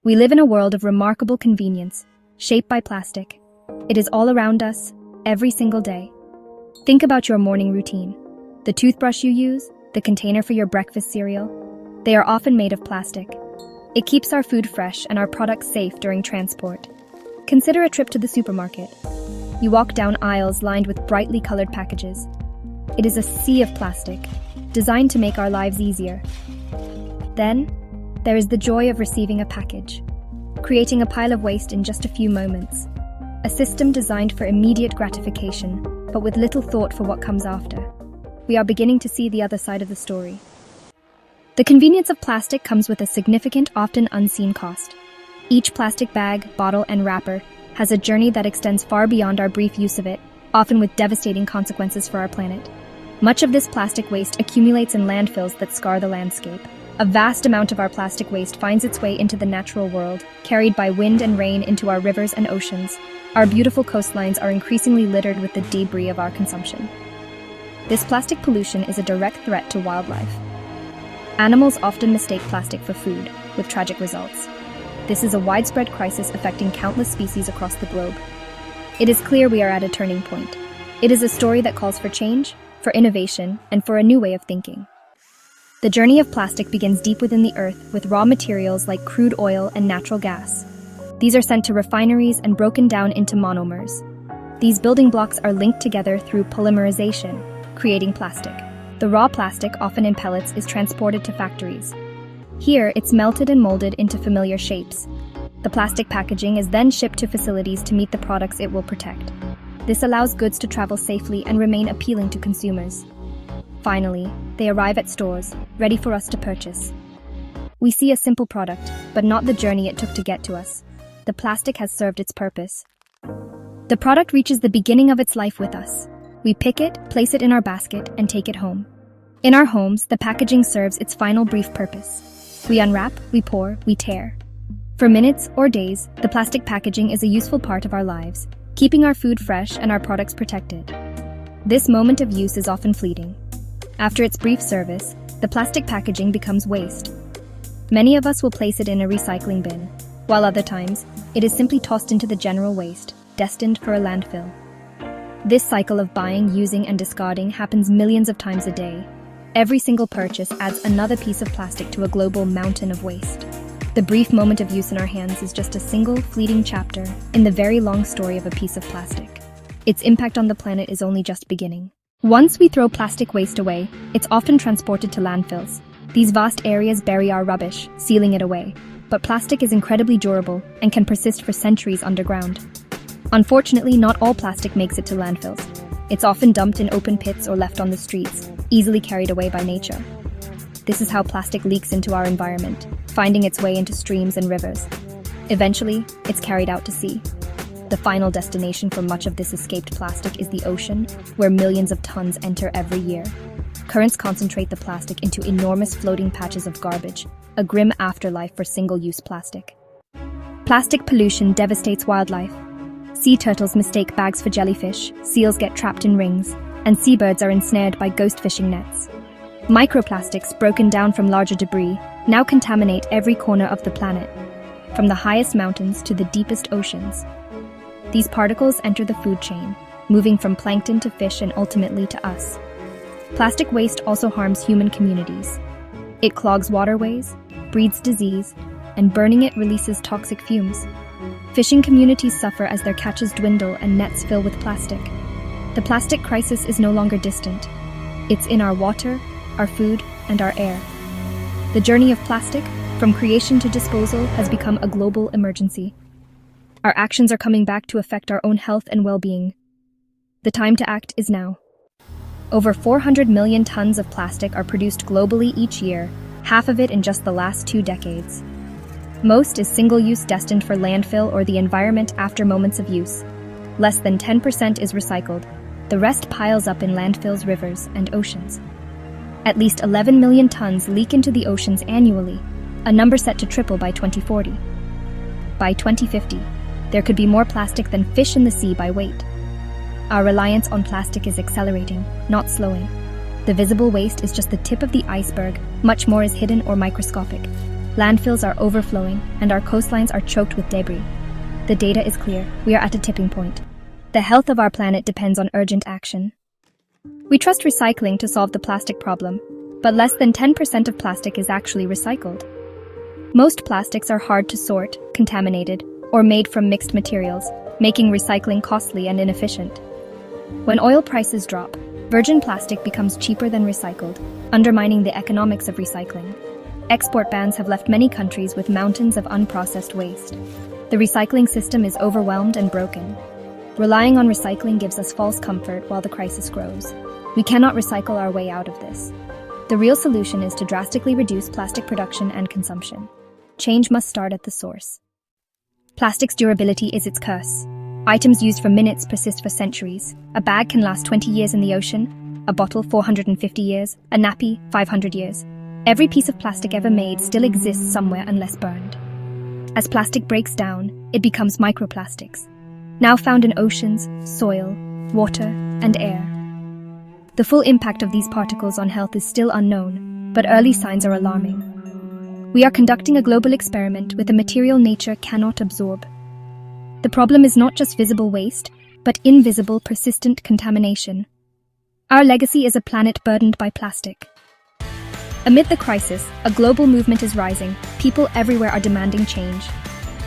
We live in a world of remarkable convenience, shaped by plastic. It is all around us, every single day. Think about your morning routine. The toothbrush you use, the container for your breakfast cereal, they are often made of plastic. It keeps our food fresh and our products safe during transport. Consider a trip to the supermarket. You walk down aisles lined with brightly colored packages. It is a sea of plastic, designed to make our lives easier. Then, there is the joy of receiving a package, creating a pile of waste in just a few moments. A system designed for immediate gratification, but with little thought for what comes after. We are beginning to see the other side of the story. The convenience of plastic comes with a significant, often unseen cost. Each plastic bag, bottle, and wrapper has a journey that extends far beyond our brief use of it, often with devastating consequences for our planet. Much of this plastic waste accumulates in landfills that scar the landscape. A vast amount of our plastic waste finds its way into the natural world, carried by wind and rain into our rivers and oceans. Our beautiful coastlines are increasingly littered with the debris of our consumption. This plastic pollution is a direct threat to wildlife. Animals often mistake plastic for food, with tragic results. This is a widespread crisis affecting countless species across the globe. It is clear we are at a turning point. It is a story that calls for change, for innovation, and for a new way of thinking. The journey of plastic begins deep within the earth with raw materials like crude oil and natural gas. These are sent to refineries and broken down into monomers. These building blocks are linked together through polymerization, creating plastic. The raw plastic, often in pellets, is transported to factories. Here, it's melted and molded into familiar shapes. The plastic packaging is then shipped to facilities to meet the products it will protect. This allows goods to travel safely and remain appealing to consumers. Finally, they arrive at stores, ready for us to purchase. We see a simple product, but not the journey it took to get to us. The plastic has served its purpose. The product reaches the beginning of its life with us. We pick it, place it in our basket, and take it home. In our homes, the packaging serves its final brief purpose. We unwrap, we pour, we tear. For minutes or days, the plastic packaging is a useful part of our lives, keeping our food fresh and our products protected. This moment of use is often fleeting. After its brief service, the plastic packaging becomes waste. Many of us will place it in a recycling bin, while other times, it is simply tossed into the general waste, destined for a landfill. This cycle of buying, using, and discarding happens millions of times a day. Every single purchase adds another piece of plastic to a global mountain of waste. The brief moment of use in our hands is just a single, fleeting chapter in the very long story of a piece of plastic. Its impact on the planet is only just beginning. Once we throw plastic waste away, it's often transported to landfills. These vast areas bury our rubbish, sealing it away. But plastic is incredibly durable and can persist for centuries underground. Unfortunately, not all plastic makes it to landfills. It's often dumped in open pits or left on the streets, easily carried away by nature. This is how plastic leaks into our environment, finding its way into streams and rivers. Eventually, it's carried out to sea. The final destination for much of this escaped plastic is the ocean, where millions of tons enter every year. Currents concentrate the plastic into enormous floating patches of garbage, a grim afterlife for single-use plastic. Plastic pollution devastates wildlife. Sea turtles mistake bags for jellyfish, seals get trapped in rings, and seabirds are ensnared by ghost fishing nets. Microplastics, broken down from larger debris, now contaminate every corner of the planet, from the highest mountains to the deepest oceans. These particles enter the food chain, moving from plankton to fish and ultimately to us. Plastic waste also harms human communities. It clogs waterways, breeds disease, and burning it releases toxic fumes. Fishing communities suffer as their catches dwindle and nets fill with plastic. The plastic crisis is no longer distant. It's in our water, our food, and our air. The journey of plastic, from creation to disposal, has become a global emergency. Our actions are coming back to affect our own health and well-being. The time to act is now. Over 400 million tons of plastic are produced globally each year, half of it in just the last 2 decades. Most is single-use, destined for landfill or the environment after moments of use. Less than 10% is recycled. The rest piles up in landfills, rivers, and oceans. At least 11 million tons leak into the oceans annually, a number set to triple by 2040. By 2050, there could be more plastic than fish in the sea by weight. Our reliance on plastic is accelerating, not slowing. The visible waste is just the tip of the iceberg, much more is hidden or microscopic. Landfills are overflowing, and our coastlines are choked with debris. The data is clear. We are at a tipping point. The health of our planet depends on urgent action. We trust recycling to solve the plastic problem, but less than 10% of plastic is actually recycled. Most plastics are hard to sort, contaminated, or made from mixed materials, making recycling costly and inefficient. When oil prices drop, virgin plastic becomes cheaper than recycled, undermining the economics of recycling. Export bans have left many countries with mountains of unprocessed waste. The recycling system is overwhelmed and broken. Relying on recycling gives us false comfort while the crisis grows. We cannot recycle our way out of this. The real solution is to drastically reduce plastic production and consumption. Change must start at the source. Plastic's durability is its curse. Items used for minutes persist for centuries. A bag can last 20 years in the ocean, a bottle 450 years, a nappy 500 years. Every piece of plastic ever made still exists somewhere unless burned. As plastic breaks down, it becomes microplastics, now found in oceans, soil, water, and air. The full impact of these particles on health is still unknown, but early signs are alarming. We are conducting a global experiment with a material nature cannot absorb. The problem is not just visible waste, but invisible, persistent contamination. Our legacy is a planet burdened by plastic. Amid the crisis, a global movement is rising. People everywhere are demanding change.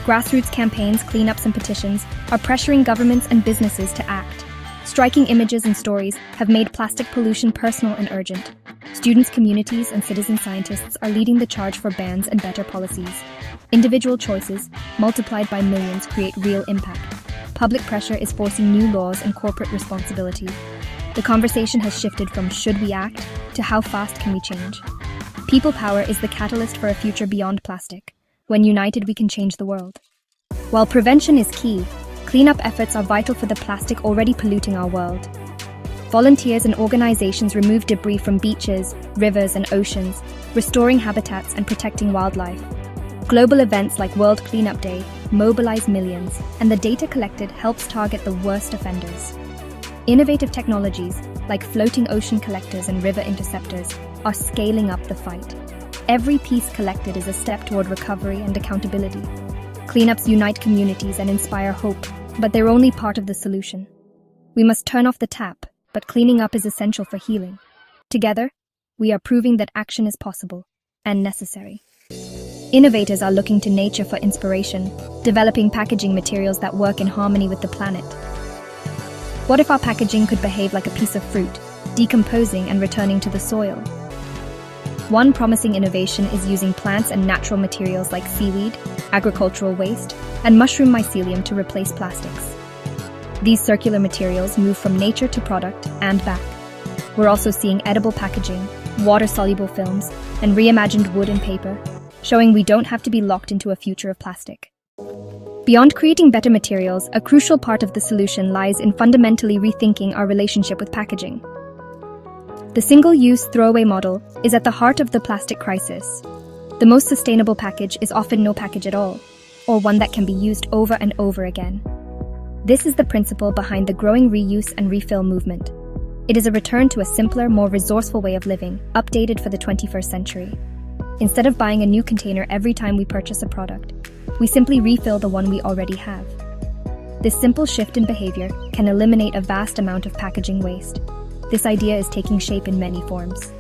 Grassroots campaigns, cleanups, and petitions are pressuring governments and businesses to act. Striking images and stories have made plastic pollution personal and urgent. Students, communities, and citizen scientists are leading the charge for bans and better policies. Individual choices, multiplied by millions, create real impact. Public pressure is forcing new laws and corporate responsibility. The conversation has shifted from should we act to how fast can we change. People power is the catalyst for a future beyond plastic. When united, we can change the world. While prevention is key, cleanup efforts are vital for the plastic already polluting our world. Volunteers and organizations remove debris from beaches, rivers, and oceans, restoring habitats and protecting wildlife. Global events like World Cleanup Day mobilize millions, and the data collected helps target the worst offenders. Innovative technologies like floating ocean collectors and river interceptors are scaling up the fight. Every piece collected is a step toward recovery and accountability. Cleanups unite communities and inspire hope, but they're only part of the solution. We must turn off the tap, but cleaning up is essential for healing. Together, we are proving that action is possible and necessary. Innovators are looking to nature for inspiration, developing packaging materials that work in harmony with the planet. What if our packaging could behave like a piece of fruit, decomposing and returning to the soil? One promising innovation is using plants and natural materials like seaweed, agricultural waste, and mushroom mycelium to replace plastics. These circular materials move from nature to product and back. We're also seeing edible packaging, water-soluble films, and reimagined wood and paper, showing we don't have to be locked into a future of plastic. Beyond creating better materials, a crucial part of the solution lies in fundamentally rethinking our relationship with packaging. The single-use throwaway model is at the heart of the plastic crisis. The most sustainable package is often no package at all, or one that can be used over and over again. This is the principle behind the growing reuse and refill movement. It is a return to a simpler, more resourceful way of living, updated for the 21st century. Instead of buying a new container every time we purchase a product, we simply refill the one we already have. This simple shift in behavior can eliminate a vast amount of packaging waste. This idea is taking shape in many forms.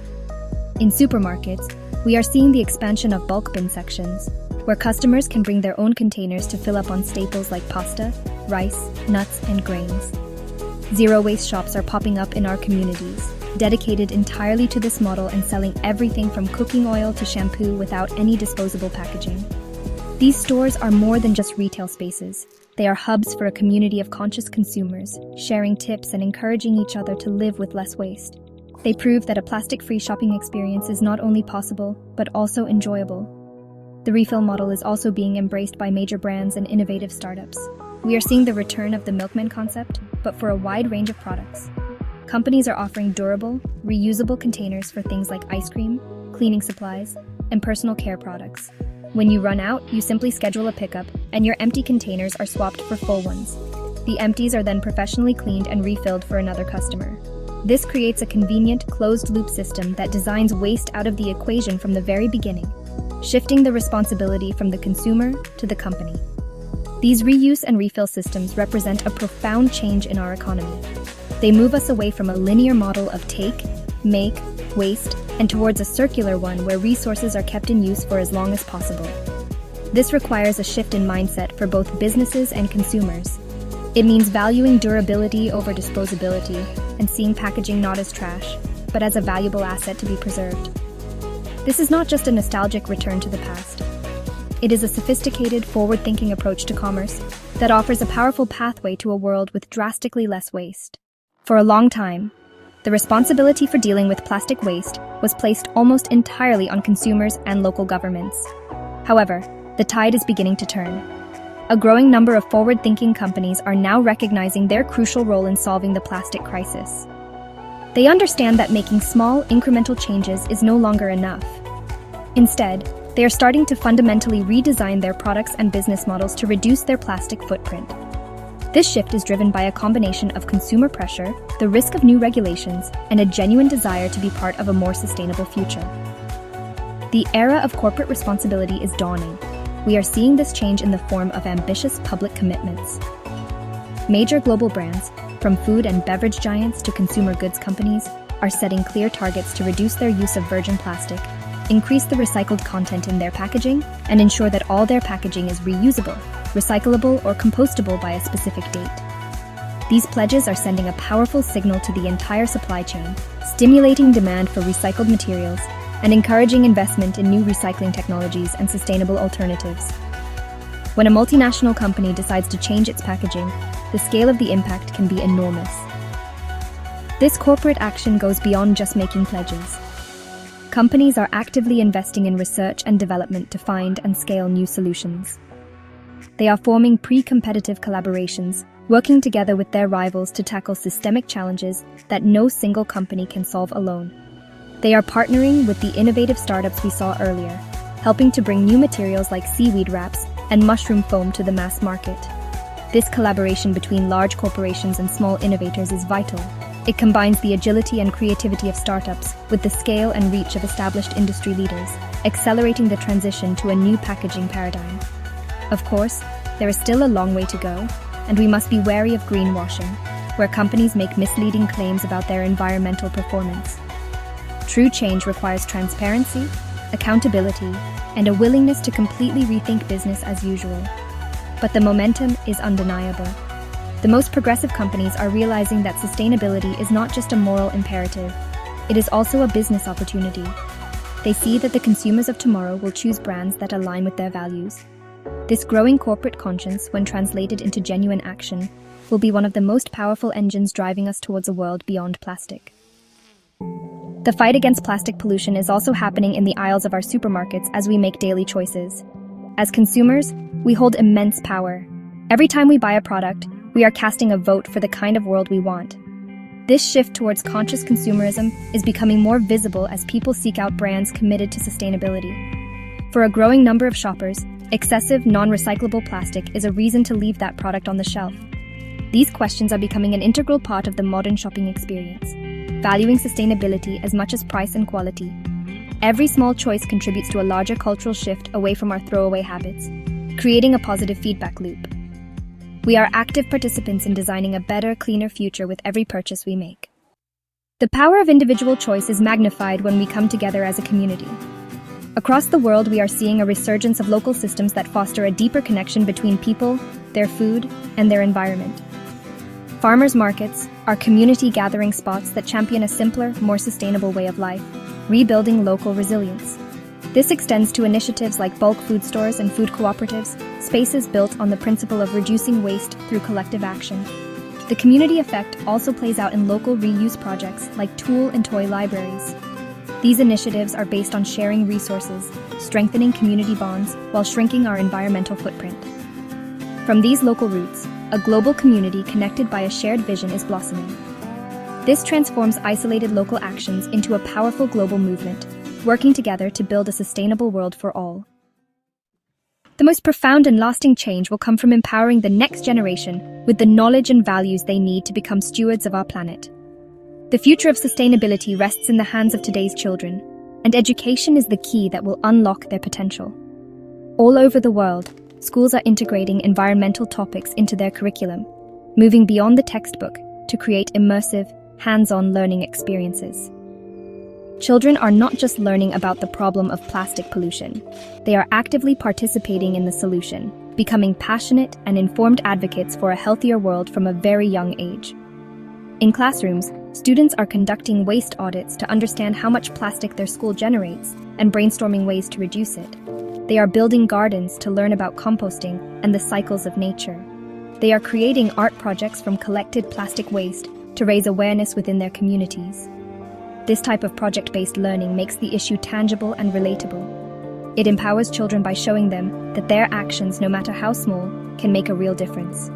In supermarkets, we are seeing the expansion of bulk bin sections, where customers can bring their own containers to fill up on staples like pasta, rice, nuts, and grains. Zero-waste shops are popping up in our communities, dedicated entirely to this model and selling everything from cooking oil to shampoo without any disposable packaging. These stores are more than just retail spaces. They are hubs for a community of conscious consumers, sharing tips and encouraging each other to live with less waste. They prove that a plastic-free shopping experience is not only possible, but also enjoyable. The refill model is also being embraced by major brands and innovative startups. We are seeing the return of the milkman concept, but for a wide range of products. Companies are offering durable, reusable containers for things like ice cream, cleaning supplies, and personal care products. When you run out, you simply schedule a pickup, and your empty containers are swapped for full ones. The empties are then professionally cleaned and refilled for another customer. This creates a convenient, closed-loop system that designs waste out of the equation from the very beginning. shifting the responsibility from the consumer to the company. These reuse and refill systems represent a profound change in our economy. They move us away from a linear model of take, make, waste, and towards a circular one where resources are kept in use for as long as possible. This requires a shift in mindset for both businesses and consumers. It means valuing durability over disposability and seeing packaging not as trash, but as a valuable asset to be preserved. This is not just a nostalgic return to the past. It is a sophisticated, forward-thinking approach to commerce that offers a powerful pathway to a world with drastically less waste. For a long time, the responsibility for dealing with plastic waste was placed almost entirely on consumers and local governments. However, the tide is beginning to turn. A growing number of forward-thinking companies are now recognizing their crucial role in solving the plastic crisis. They understand that making small, incremental changes is no longer enough. Instead, they are starting to fundamentally redesign their products and business models to reduce their plastic footprint. This shift is driven by a combination of consumer pressure, the risk of new regulations, and a genuine desire to be part of a more sustainable future. The era of corporate responsibility is dawning. We are seeing this change in the form of ambitious public commitments. Major global brands, from food and beverage giants to consumer goods companies, are setting clear targets to reduce their use of virgin plastic, increase the recycled content in their packaging, and ensure that all their packaging is reusable, recyclable, or compostable by a specific date. These pledges are sending a powerful signal to the entire supply chain, stimulating demand for recycled materials and encouraging investment in new recycling technologies and sustainable alternatives. When a multinational company decides to change its packaging, the scale of the impact can be enormous. This corporate action goes beyond just making pledges. Companies are actively investing in research and development to find and scale new solutions. They are forming pre-competitive collaborations, working together with their rivals to tackle systemic challenges that no single company can solve alone. They are partnering with the innovative startups we saw earlier, helping to bring new materials like seaweed wraps and mushroom foam to the mass market. This collaboration between large corporations and small innovators is vital. It combines the agility and creativity of startups with the scale and reach of established industry leaders, accelerating the transition to a new packaging paradigm. Of course, there is still a long way to go, and we must be wary of greenwashing, where companies make misleading claims about their environmental performance. True change requires transparency, accountability, and a willingness to completely rethink business as usual. But the momentum is undeniable. The most progressive companies are realizing that sustainability is not just a moral imperative, it is also a business opportunity. They see that the consumers of tomorrow will choose brands that align with their values. This growing corporate conscience, when translated into genuine action, will be one of the most powerful engines driving us towards a world beyond plastic. The fight against plastic pollution is also happening in the aisles of our supermarkets as we make daily choices. As consumers, we hold immense power. Every time we buy a product, we are casting a vote for the kind of world we want. This shift towards conscious consumerism is becoming more visible as people seek out brands committed to sustainability. For a growing number of shoppers, excessive non-recyclable plastic is a reason to leave that product on the shelf. These questions are becoming an integral part of the modern shopping experience, valuing sustainability as much as price and quality. Every small choice contributes to a larger cultural shift away from our throwaway habits, creating a positive feedback loop. We are active participants in designing a better, cleaner future with every purchase we make. The power of individual choice is magnified when we come together as a community. Across the world, we are seeing a resurgence of local systems that foster a deeper connection between people, their food, and their environment. Farmers' markets are community gathering spots that champion a simpler, more sustainable way of life, rebuilding local resilience. This extends to initiatives like bulk food stores and food cooperatives, spaces built on the principle of reducing waste through collective action. The community effect also plays out in local reuse projects like tool and toy libraries. These initiatives are based on sharing resources, strengthening community bonds, while shrinking our environmental footprint. From these local roots, a global community connected by a shared vision is blossoming. This transforms isolated local actions into a powerful global movement, working together to build a sustainable world for all. The most profound and lasting change will come from empowering the next generation with the knowledge and values they need to become stewards of our planet. The future of sustainability rests in the hands of today's children. and education is the key that will unlock their potential. All over the world, schools are integrating environmental topics into their curriculum, moving beyond the textbook to create immersive, hands-on learning experiences. Children are not just learning about the problem of plastic pollution. They are actively participating in the solution, becoming passionate and informed advocates for a healthier world from a very young age. In classrooms, students are conducting waste audits to understand how much plastic their school generates and brainstorming ways to reduce it. They are building gardens to learn about composting and the cycles of nature. They are creating art projects from collected plastic waste to raise awareness within their communities. This type of project-based learning makes the issue tangible and relatable. It empowers children by showing them that their actions, no matter how small, can make a real difference.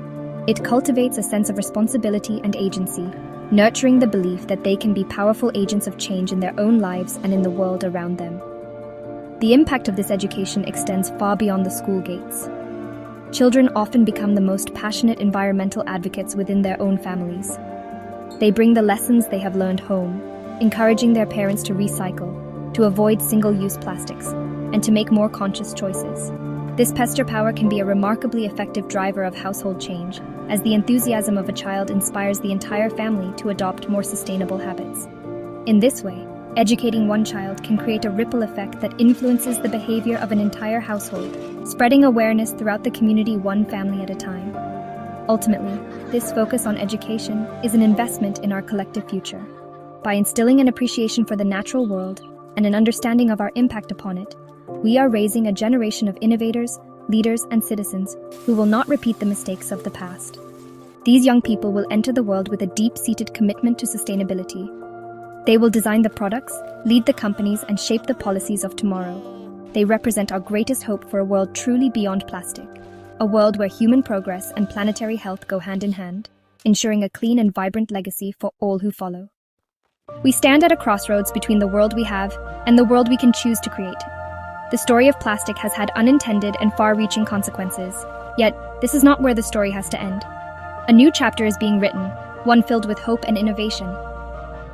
It cultivates a sense of responsibility and agency, nurturing the belief that they can be powerful agents of change in their own lives and in the world around them. The impact of this education extends far beyond the school gates. Children often become the most passionate environmental advocates within their own families. They bring the lessons they have learned home, encouraging their parents to recycle, to avoid single-use plastics, and to make more conscious choices. This pestle power can be a remarkably effective driver of household change, as the enthusiasm of a child inspires the entire family to adopt more sustainable habits. In this way, educating one child can create a ripple effect that influences the behavior of an entire household, spreading awareness throughout the community one family at a time. Ultimately, this focus on education is an investment in our collective future. By instilling an appreciation for the natural world and an understanding of our impact upon it, we are raising a generation of innovators, leaders, and citizens who will not repeat the mistakes of the past. These young people will enter the world with a deep-seated commitment to sustainability. They will design the products, lead the companies, and shape the policies of tomorrow. They represent our greatest hope for a world truly beyond plastic, a world where human progress and planetary health go hand in hand, ensuring a clean and vibrant legacy for all who follow. We stand at a crossroads between the world we have and the world we can choose to create. The story of plastic has had unintended and far-reaching consequences, yet this is not where the story has to end. A new chapter is being written, one filled with hope and innovation.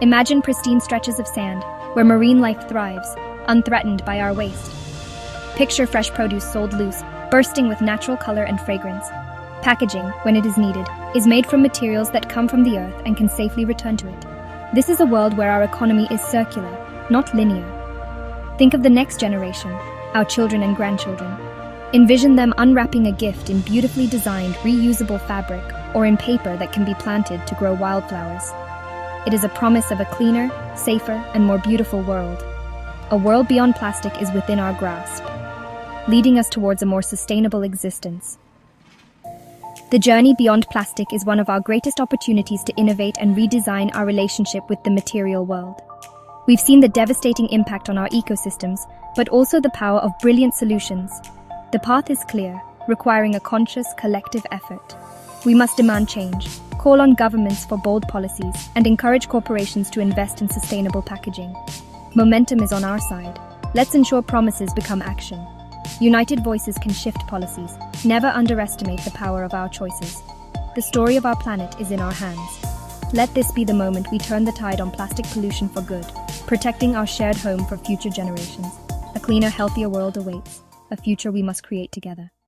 Imagine pristine stretches of sand, where marine life thrives, unthreatened by our waste. Picture fresh produce sold loose, bursting with natural color and fragrance. Packaging, when it is needed, is made from materials that come from the earth and can safely return to it. This is a world where our economy is circular, not linear. Think of the next generation, our children and grandchildren. Envision them unwrapping a gift in beautifully designed, reusable fabric or in paper that can be planted to grow wildflowers. It is a promise of a cleaner, safer, and more beautiful world. A world beyond plastic is within our grasp, leading us towards a more sustainable existence. The journey beyond plastic is one of our greatest opportunities to innovate and redesign our relationship with the material world. We've seen the devastating impact on our ecosystems, but also the power of brilliant solutions. The path is clear, requiring a conscious, collective effort. We must demand change, call on governments for bold policies, and encourage corporations to invest in sustainable packaging. Momentum is on our side. Let's ensure promises become action. United voices can shift policies. Never underestimate the power of our choices. The story of our planet is in our hands. Let this be the moment we turn the tide on plastic pollution for good, protecting our shared home for future generations. A cleaner, healthier world awaits, a future we must create together.